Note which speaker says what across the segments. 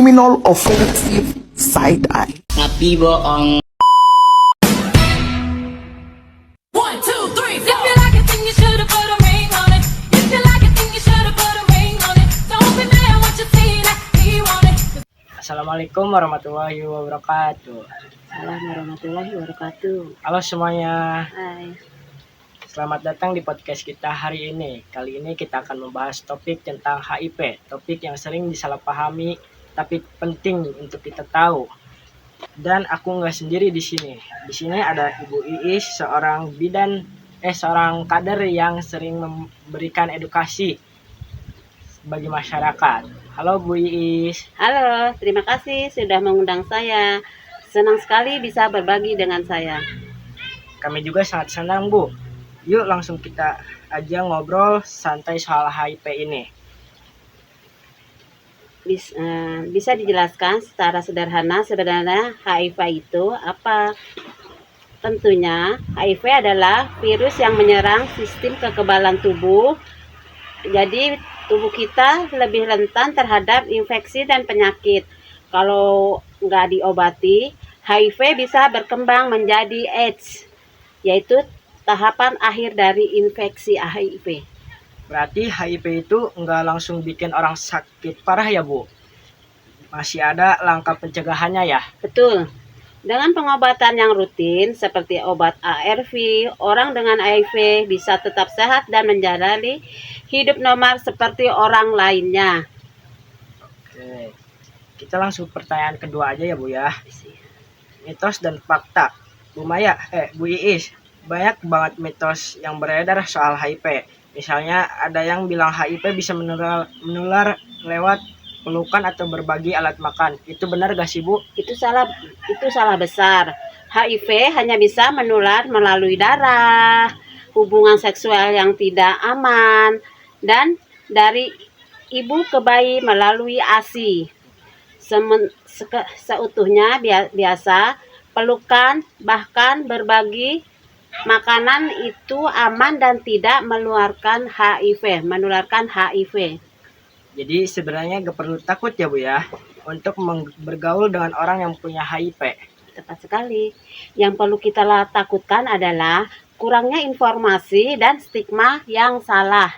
Speaker 1: criminal offensive side eye.
Speaker 2: Tapi bohong.
Speaker 3: 1, 2, 3, 4. If you like it, then you should've put a ring on it. If you like it, then you should've put a ring on it. Don't be mad at what you see that he want it.
Speaker 4: Assalamualaikum warahmatullahi wabarakatuh.
Speaker 5: Assalamualaikum warahmatullahi wabarakatuh.
Speaker 4: Halo semuanya,
Speaker 5: Hai.
Speaker 4: selamat datang di podcast kita hari ini. Kali ini kita akan membahas topik tentang HIV, topik yang sering disalahpahami tapi penting untuk kita tahu. Dan aku nggak sendiri di sini. Di sini ada Ibu Iis, seorang kader yang sering memberikan edukasi bagi masyarakat. Halo Bu Iis.
Speaker 5: Halo, terima kasih sudah mengundang saya. Senang sekali bisa berbagi dengan saya.
Speaker 4: Kami juga sangat senang Bu. Yuk langsung kita aja ngobrol santai soal HIV ini.
Speaker 5: Bisa dijelaskan secara sederhana sebenarnya HIV itu apa? Tentunya HIV adalah virus yang menyerang sistem kekebalan tubuh. Jadi tubuh kita lebih rentan terhadap infeksi dan penyakit. Kalau nggak diobati, HIV bisa berkembang menjadi AIDS, yaitu tahapan akhir dari infeksi HIV.
Speaker 4: Berarti HIV itu nggak langsung bikin orang sakit parah ya Bu? Masih ada langkah pencegahannya ya?
Speaker 5: Betul. Dengan pengobatan yang rutin seperti obat ARV, orang dengan HIV bisa tetap sehat dan menjalani hidup normal seperti orang lainnya.
Speaker 4: Oke. Kita langsung pertanyaan kedua aja ya Bu ya. Mitos dan fakta. Bu Iis, banyak banget mitos yang beredar soal HIV. Misalnya ada yang bilang HIV bisa menular lewat pelukan atau berbagi alat makan. Itu benar gak sih Bu?
Speaker 5: Itu salah besar. HIV hanya bisa menular melalui darah, hubungan seksual yang tidak aman, dan dari ibu ke bayi melalui ASI. Seutuhnya biasa pelukan bahkan berbagi makanan itu aman dan tidak menularkan HIV.
Speaker 4: Jadi sebenarnya gak perlu takut ya Bu ya untuk bergaul dengan orang yang punya HIV.
Speaker 5: Tepat sekali. Yang perlu kita takutkan adalah kurangnya informasi dan stigma yang salah.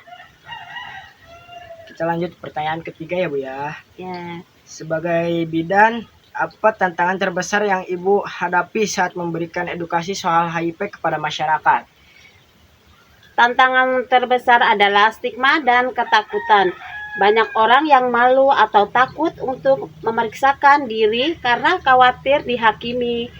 Speaker 4: Kita lanjut pertanyaan ketiga ya Bu ya.
Speaker 5: Ya.
Speaker 4: Sebagai bidan, apa tantangan terbesar yang Ibu hadapi saat memberikan edukasi soal HIV kepada masyarakat?
Speaker 5: Tantangan terbesar adalah stigma dan ketakutan. Banyak orang yang malu atau takut untuk memeriksakan diri karena khawatir dihakimi.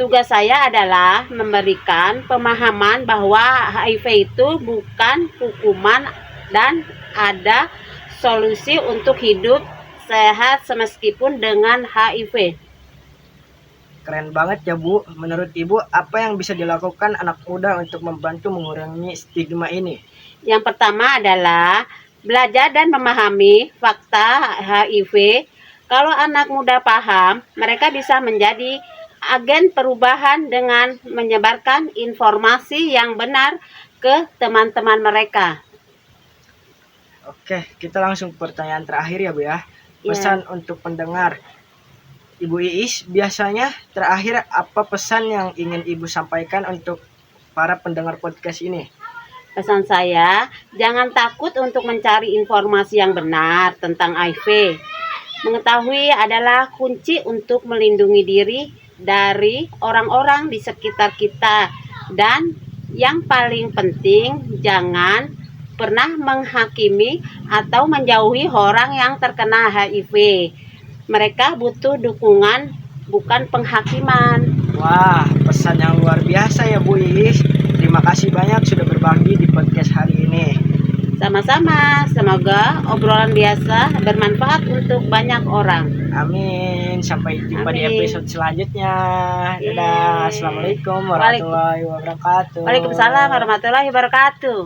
Speaker 5: Tugas saya adalah memberikan pemahaman bahwa HIV itu bukan hukuman dan ada solusi untuk hidup sehat meskipun dengan HIV.
Speaker 4: Keren banget ya Bu. Menurut Ibu, apa yang bisa dilakukan anak muda untuk membantu mengurangi stigma ini?
Speaker 5: Yang pertama adalah belajar dan memahami fakta HIV. Kalau anak muda paham, mereka bisa menjadi agen perubahan dengan menyebarkan informasi yang benar ke teman-teman mereka.
Speaker 4: Oke, kita langsung pertanyaan terakhir ya Bu ya. Pesan untuk pendengar. Ibu Iis, biasanya terakhir apa pesan yang ingin Ibu sampaikan untuk para pendengar podcast ini?
Speaker 5: Pesan saya, jangan takut untuk mencari informasi yang benar tentang HIV. Mengetahui adalah kunci untuk melindungi diri dari orang-orang di sekitar kita. Dan yang paling penting, jangan pernah menghakimi atau menjauhi orang yang terkena HIV. Mereka butuh dukungan, bukan penghakiman.
Speaker 4: Wah, pesan yang luar biasa ya Bu Iis. Terima kasih banyak sudah berbagi di podcast hari ini.
Speaker 5: Sama-sama, semoga obrolan biasa bermanfaat untuk banyak orang.
Speaker 4: Amin. Sampai jumpa di
Speaker 5: Amin.
Speaker 4: episode selanjutnya.
Speaker 5: Yeay.
Speaker 4: Dadah. Assalamualaikum warahmatullahi wabarakatuh.
Speaker 5: Waalaikumsalam warahmatullahi wabarakatuh.